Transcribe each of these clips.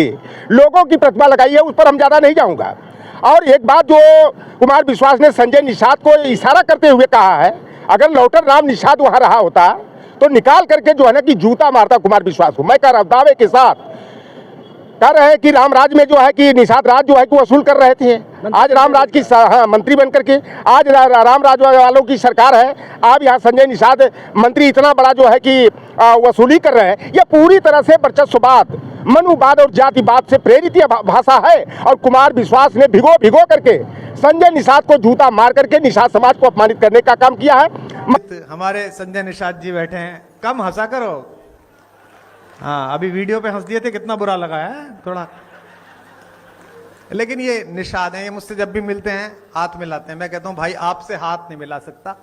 लोगों की प्रतिमा लगाई है, उस पर हम ज़्यादा नहीं जाऊंगा। और एक बात जो कुमार विश्वास ने संजय निषाद को इशारा करते हुए कहा है, अगर लौटर राम निषाद वहाँ रहा होता तो निकाल करके जो है ना कि जूता मारता कुमार विश्वास को। मैं कह रहा हूँ दावे के साथ कह रहे हैं कि रामराज में जो है कि निषाद राज जो है कि वसूल कर रहे थे। आज रामराज की मंत्री बन करके आज रामराज वालों की सरकार है। अब यहाँ संजय निषाद मंत्री इतना बड़ा जो है कि वसूली कर रहे हैं। यह पूरी तरह से वर्चस्ववाद, मनुवाद और जातिवाद से प्रेरित यह भाषा है। और कुमार विश्वास ने भिगो भिगो करके संजय निषाद को जूता मार करके निषाद समाज को अपमानित करने का काम किया है। हमारे संजय निषाद जी बैठे हैं, कम हंसा करो। हाँ, अभी वीडियो पे हंस दिए थे, कितना बुरा लगा है थोड़ा। लेकिन ये निषाद हैं, ये मुझसे जब भी मिलते हैं हाथ मिलाते हैं। मैं कहता हूं भाई आपसे हाथ नहीं मिला सकता,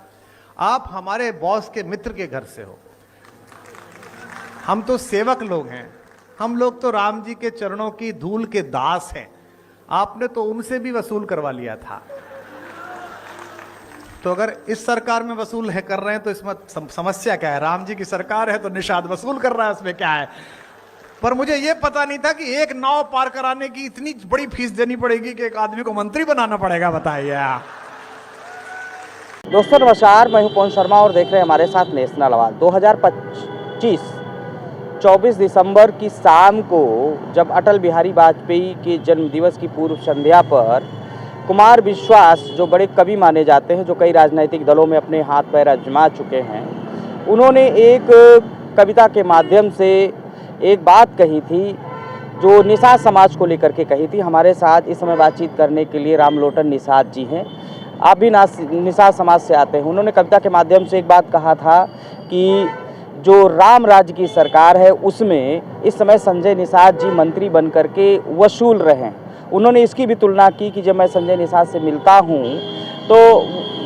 आप हमारे बॉस के मित्र के घर से हो। हम तो सेवक लोग हैं, हम लोग तो राम जी के चरणों की धूल के दास हैं। आपने तो उनसे भी वसूल करवा लिया था। तो अगर इस सरकार में वसूल है कर रहे हैं तो इसमें समस्या क्या है? राम जी की सरकार है तो निषाद वसूल कर रहा है, उसमें क्या है? पर मुझे यह पता नहीं था कि एक नाव पार कराने की इतनी बड़ी फीस देनी पड़ेगी कि एक आदमी को मंत्री बनाना पड़ेगा। बताइए दोस्तों नमस्कार, मैं हूं पवन शर्मा और देख रहे हैं हमारे साथ नेशनल आवाज। 2025 24 दिसंबर की शाम को जब अटल बिहारी वाजपेयी के जन्म दिवस की पूर्व संध्या पर कुमार विश्वास, जो बड़े कवि माने जाते हैं, जो कई राजनीतिक दलों में अपने हाथ पैर आजमा चुके हैं, उन्होंने एक कविता के माध्यम से एक बात कही थी जो निषाद समाज को लेकर के कही थी। हमारे साथ इस समय बातचीत करने के लिए रामलोटन निषाद जी हैं। आप भी निषाद समाज से आते हैं। उन्होंने कविता के माध्यम से एक बात कहा था कि जो राम राज्य की सरकार है उसमें इस समय संजय निषाद जी मंत्री बन करके वसूल रहे हैं। उन्होंने इसकी भी तुलना की कि जब मैं संजय निषाद से मिलता हूँ तो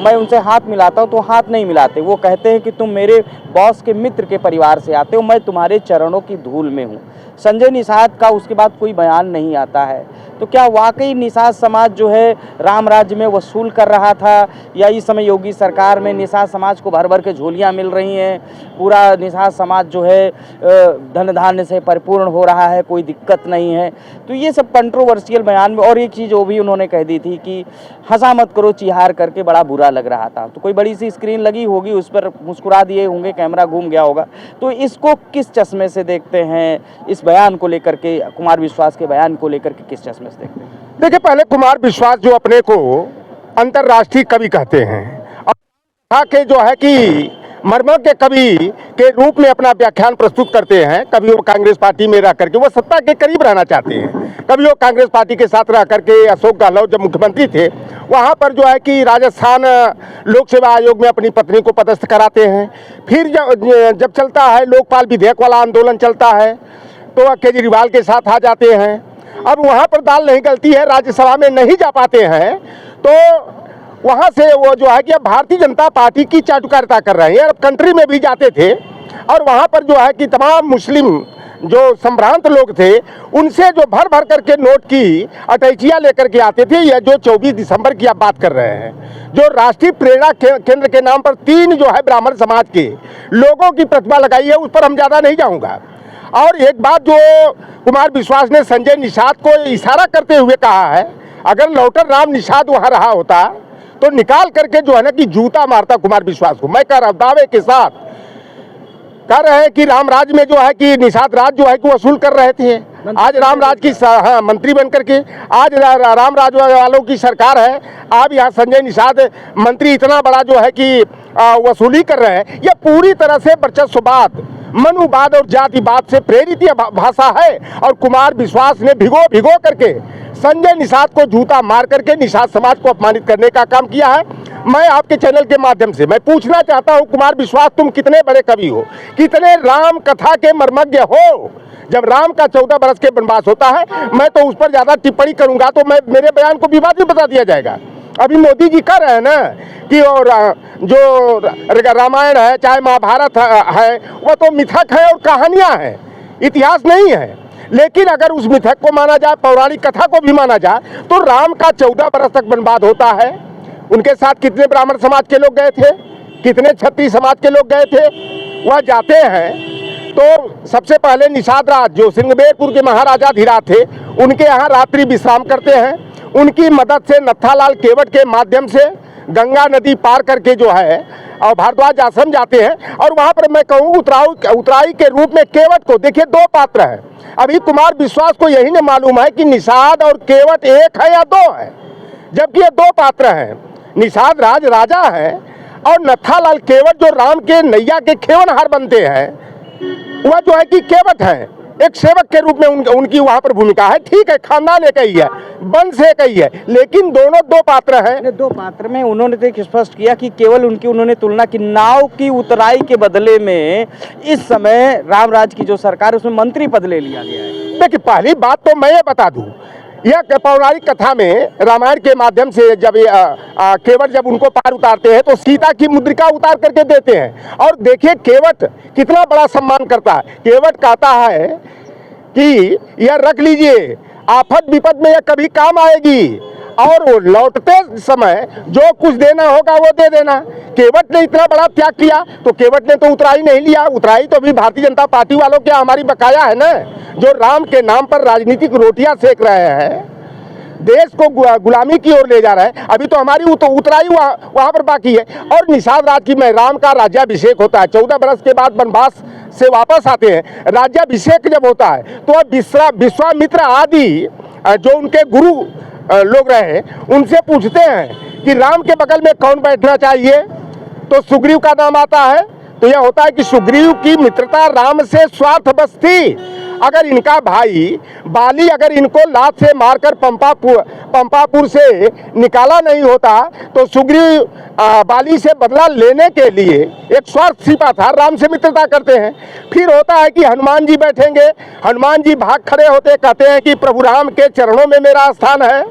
मैं उनसे हाथ मिलाता हूँ तो हाथ नहीं मिलाते। वो कहते हैं कि तुम मेरे बॉस के मित्र के परिवार से आते हो, मैं तुम्हारे चरणों की धूल में हूँ। संजय निषाद का उसके बाद कोई बयान नहीं आता है। तो क्या वाकई निषाद समाज जो है राम राज्य में वसूल कर रहा था, या इस समय योगी सरकार में निषाद समाज को भर भर के झोलियाँ मिल रही हैं, पूरा निषाद समाज जो है धन धान्य से परिपूर्ण हो रहा है, कोई दिक्कत नहीं है? तो ये सब कंट्रोवर्शियल बयान में। और एक चीज़ वो भी उन्होंने कह दी थी कि हंसा मत करो चिहार करके, बड़ा बुरा लग रहा था। तो कोई बड़ी सी स्क्रीन लगी होगी, उस पर मुस्कुरा दिए होंगे, कैमरा घूम गया होगा। तो इसको किस चश्मे से देखते हैं, इस बयान को लेकर के, कुमार विश्वास के बयान को लेकर के किस चश्मे से देखते हैं? देखिए, पहले कुमार विश्वास जो अपने को अंतर्राष्ट्रीय कवि कहते हैं और के जो है कि मर्मज्ञ के कवि के रूप में अपना व्याख्यान प्रस्तुत करते हैं। कभी वो कांग्रेस पार्टी में रह करके वो सत्ता के करीब रहना चाहते हैं, कभी वो कांग्रेस पार्टी के साथ रह करके अशोक गहलोत जब मुख्यमंत्री थे वहाँ पर जो है कि राजस्थान लोक सेवा आयोग में अपनी पत्नी को पदस्थ कराते हैं। फिर जब चलता है लोकपाल विधेयक वाला आंदोलन चलता है तो केजरीवाल के साथ आ जाते हैं। अब वहाँ पर दाल नहीं गलती है, राज्यसभा में नहीं जा पाते हैं तो वहाँ से वो जो है कि अब भारतीय जनता पार्टी की चाटुकारिता कर रहे हैं। अरब कंट्री में भी जाते थे और वहाँ पर जो है कि तमाम मुस्लिम जो संभ्रांत लोग थे उनसे जो भर भर करके नोट की अटैचियाँ लेकर के आते थे। यह जो 24 दिसंबर की आप बात कर रहे हैं, जो राष्ट्रीय प्रेरणा केंद्र के नाम पर 3 जो है ब्राह्मण समाज के लोगों की प्रतिमा लगाई है, उस पर हम ज़्यादा नहीं जाऊँगा। और एक बात जो कुमार विश्वास ने संजय निषाद को इशारा करते हुए कहा है, अगर लौटर राम निषाद वहाँ रहा होता तो निकाल करके जो है ना कि जूता मारता कुमार विश्वास को। मैं कह रहा हूँ दावे के साथ कह रहे हैं कि रामराज में जो है कि निषाद राज जो है कि वसूल कर रहे थे। आज रामराज की मंत्री बन करके आज रामराज वालों की सरकार है। अब यहाँ संजय निषाद मंत्री इतना बड़ा जो है कि वसूली कर रहे हैं। यह पूरी तरह से वर्चस्ववाद, मनुवाद और जातिवाद से प्रेरित यह भाषा है। और कुमार विश्वास ने भिगो भिगो करके संजय निषाद को जूता मार करके निषाद समाज को अपमानित करने का काम किया है। मैं आपके चैनल के माध्यम से मैं पूछना चाहता हूं, कुमार विश्वास तुम कितने बड़े कवि हो, कितने राम कथा के मर्मज्ञ हो? जब राम का 14 बरस के वनवास होता है, मैं तो उस पर ज्यादा टिप्पणी करूंगा तो मेरे बयान को विवादित बता दिया जाएगा। अभी मोदी जी कह रहे हैं ना कि और जो रामायण है चाहे महाभारत है वो तो मिथक है और कहानियां हैं, इतिहास नहीं है। लेकिन अगर उस मिथक को माना जाए, पौराणिक कथा को भी माना जाए, तो राम का 14 बरस तक वनवास होता है। उनके साथ कितने ब्राह्मण समाज के लोग गए थे, कितने क्षत्रिय समाज के लोग गए थे, वह जाते हैं तो सबसे पहले निषाद राज जो सिंगबेरपुर के महाराजा धीराज थे, उनके यहाँ रात्रि विश्राम करते हैं। उनकी मदद से नत्थालाल केवट के माध्यम से गंगा नदी पार करके जो है और भारद्वाज आश्रम जाते हैं। और वहाँ पर मैं कहूँ उतराई के रूप में केवट को, देखिए दो पात्र हैं। अभी कुमार विश्वास को यही नहीं मालूम है कि निषाद और केवट एक है या दो है, जबकि ये दो पात्र हैं। निषाद राज राजा है और नत्थालाल केवट जो राम के नैया के खेवनहार बनते हैं, वह जो है कि केवट है, एक सेवक के रूप में उनकी वहाँ पर भूमिका है। ठीक है, खानदान एक ही है, वंश एक ही है, लेकिन दोनों दो पात्र हैं। दो पात्र में उन्होंने तो एक स्पष्ट किया कि केवल उन्होंने तुलना की नाव की उतराई के बदले में इस समय रामराज की जो सरकार उसमें मंत्री पद ले लिया गया है। देखिए, पहली बात तो मैं ये बता दूं, यह पौराणिक कथा में रामायण के माध्यम से जब केवट जब उनको पार उतारते हैं तो सीता की मुद्रिका उतार करके देते हैं। और देखिए केवट कितना बड़ा सम्मान करता है। केवट कहता है कि यह रख लीजिए, आफत विपद में यह कभी काम आएगी, और वो लौटते समय जो कुछ देना होगा वो दे देना। केवट ने इतना बड़ा त्याग किया, तो केवट ने तो उतराई नहीं लिया। उतराई तो अभी भारतीय जनता पार्टी वालों के हमारी बकाया है ना, जो राम के नाम पर राजनीतिक रोटियां सेक रहे हैं, देश को गुलामी की ओर ले जा रहा है। अभी तो हमारी उतराई वहाँ पर बाकी है। और निषाद राज की में राम का राज्याभिषेक होता है, 14 बरस के बाद वनवास से वापस आते हैं। राज्याभिषेक जब होता है तो विश्वामित्र आदि जो उनके गुरु लोग रहे, उनसे पूछते हैं कि राम के बगल में कौन बैठना चाहिए, तो सुग्रीव का नाम आता है। तो यह होता है कि सुग्रीव की मित्रता राम से स्वार्थवश थी। अगर इनका भाई बाली अगर इनको लात से मारकर पंपापुर से निकाला नहीं होता तो सुग्रीव बाली से बदला लेने के लिए एक स्वार्थ छिपा था, राम से मित्रता करते हैं। फिर होता है कि हनुमान जी बैठेंगे, हनुमान जी भाग खड़े होते, कहते हैं कि प्रभु राम के चरणों में मेरा स्थान है।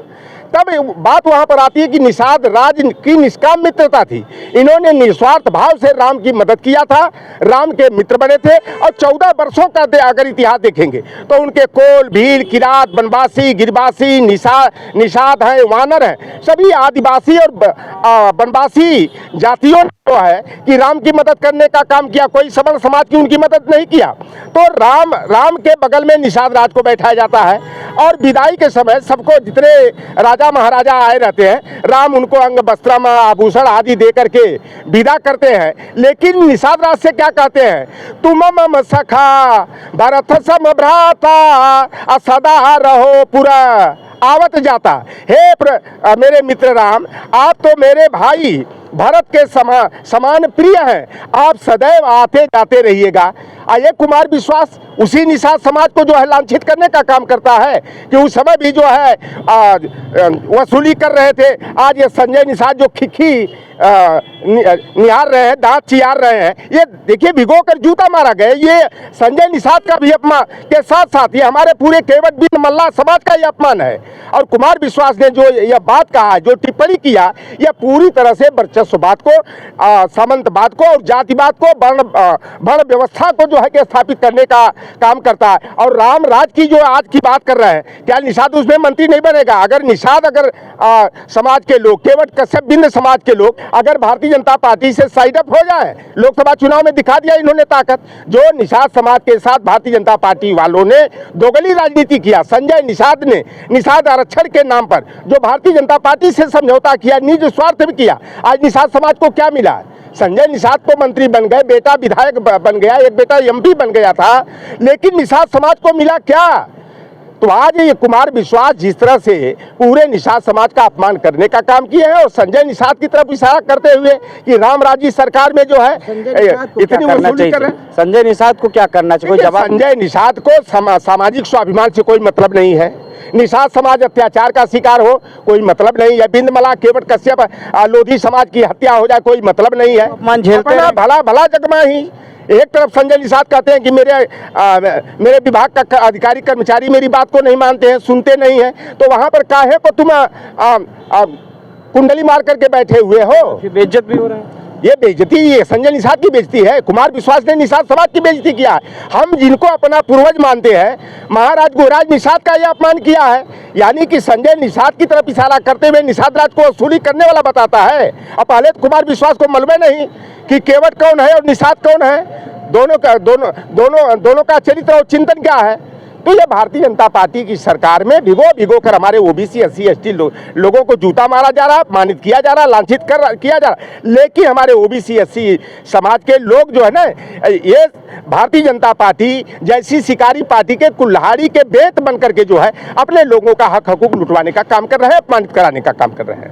तब बात वहां पर आती है कि निषाद राज की निष्काम मित्रता थी। इन्होंने निस्वार्थ भाव से राम की मदद किया था, राम के मित्र बने थे। और 14 वर्षों का अगर इतिहास देखेंगे तो उनके कोल, भील, किरात, बनवासी, गिरवासी, निषाद हैं, वानर हैं, सभी आदिवासी और बनवासी जातियों ने जो है कि राम की मदद करने का काम किया। कोई सवर्ण समाज की उनकी मदद नहीं किया। तो राम के बगल में निषाद राज को बैठाया जाता है। और विदाई के समय सबको, जितने राजा महाराजा आए रहते हैं, राम उनको अंग वस्त्रम आभूषण आदि दे करके विदा करते हैं। लेकिन निषाद राज से क्या कहते हैं, तुम मम सखा भरत सम भ्राता सदा रहो पुरा आवत जाता। हे मेरे मित्र राम, आप तो मेरे भाई भरत के समान प्रिय हैं, आप सदैव आते जाते रहिएगा। ये कुमार विश्वास उसी निषाद समाज को जो है लांछित करने का काम करता है कि उस समय भी जो है वसूली कर रहे थे। आज ये संजय निषाद जो खिखी निहार रहे हैं, दांत चियार रहे हैं, ये देखिए भिगो कर जूता मारा गया। ये संजय निषाद का भी अपमान के साथ साथ ये हमारे पूरे केवट बिन मल्ला समाज का ये अपमान है। और कुमार विश्वास ने जो यह बात कहा, जो टिप्पणी किया, यह पूरी तरह से वर्चस्ववाद को, सामंतवाद को और जातिवाद को, वर्ण व्यवस्था को जो है कि स्थापित करने का काम करता है। और राम राज की जो आज की बात कर रहे हैं, क्या निषाद उसमें मंत्री नहीं बनेगा? अगर निषाद समाज के लोग, केवट कश्यप बिंद समाज के लोग अगर भारतीय जनता पार्टी से साइड अप हो जाए, लोकसभा चुनाव में दिखा दिया इन्होंने ताकत। जो निषाद समाज के साथ भारतीय जनता पार्टी वालों ने दोगली राजनीति किया, संजय निषाद ने निषाद आरक्षण के नाम पर जो भारतीय जनता पार्टी से समझौता किया, निज स्वार्थ भी किया, आज निषाद समाज को क्या मिला? संजय निषाद तो मंत्री बन गए, बेटा विधायक बन गया, एक बेटा एमपी बन गया था, लेकिन निषाद समाज को मिला क्या? तो आज ये कुमार विश्वास जिस तरह से पूरे निषाद समाज का अपमान करने का काम किए हैं और संजय निषाद की तरफ इशारा करते हुए कि राम राज्य सरकार में जो है इतनी वसूली कर रहे हैं। संजय निषाद को क्या करना चाहिए? संजय निषाद को सामाजिक स्वाभिमान से कोई मतलब नहीं है। निषाद समाज अत्याचार का शिकार हो, कोई मतलब नहीं है। बिंदमला, केवट कश्यप, लोधी समाज की हत्या हो जाए, कोई मतलब नहीं है। अपना भला जगमा ही। एक तरफ संजय निषाद कहते हैं कि मेरे विभाग का अधिकारी कर्मचारी मेरी बात को नहीं मानते हैं, सुनते नहीं हैं, तो वहां पर काहे को तुम कुंडली मार करके बैठे हुए हो? बेइज्जत भी हो रहा है। ये बेइज्जती, ये संजय निषाद की बेइज्जती है। कुमार विश्वास ने निषाद समाज की बेइज्जती किया है। हम जिनको अपना पूर्वज मानते हैं, महाराज गोराज निषाद का ये अपमान किया है। यानी कि संजय निषाद की तरफ इशारा करते हुए निषाद राज को वसूली करने वाला बताता है। अब पहले तो कुमार विश्वास को मालूम नहीं कि केवट कौन है और निषाद कौन है। दोनों का चरित्र और चिंतन क्या है। तो ये भारतीय जनता पार्टी की सरकार में भिगो कर हमारे ओबीसी SC ST लोगों को जूता मारा जा रहा, अपमानित किया जा रहा, लांछित किया जा रहा। लेकिन हमारे ओबीसी SC समाज के लोग जो है ना, ये भारतीय जनता पार्टी जैसी शिकारी पार्टी के कुल्हाड़ी के बेत बन करके जो है अपने लोगों का हक हकूक लुटवाने का काम कर रहे हैं, अपमानित कराने का काम कर रहे हैं।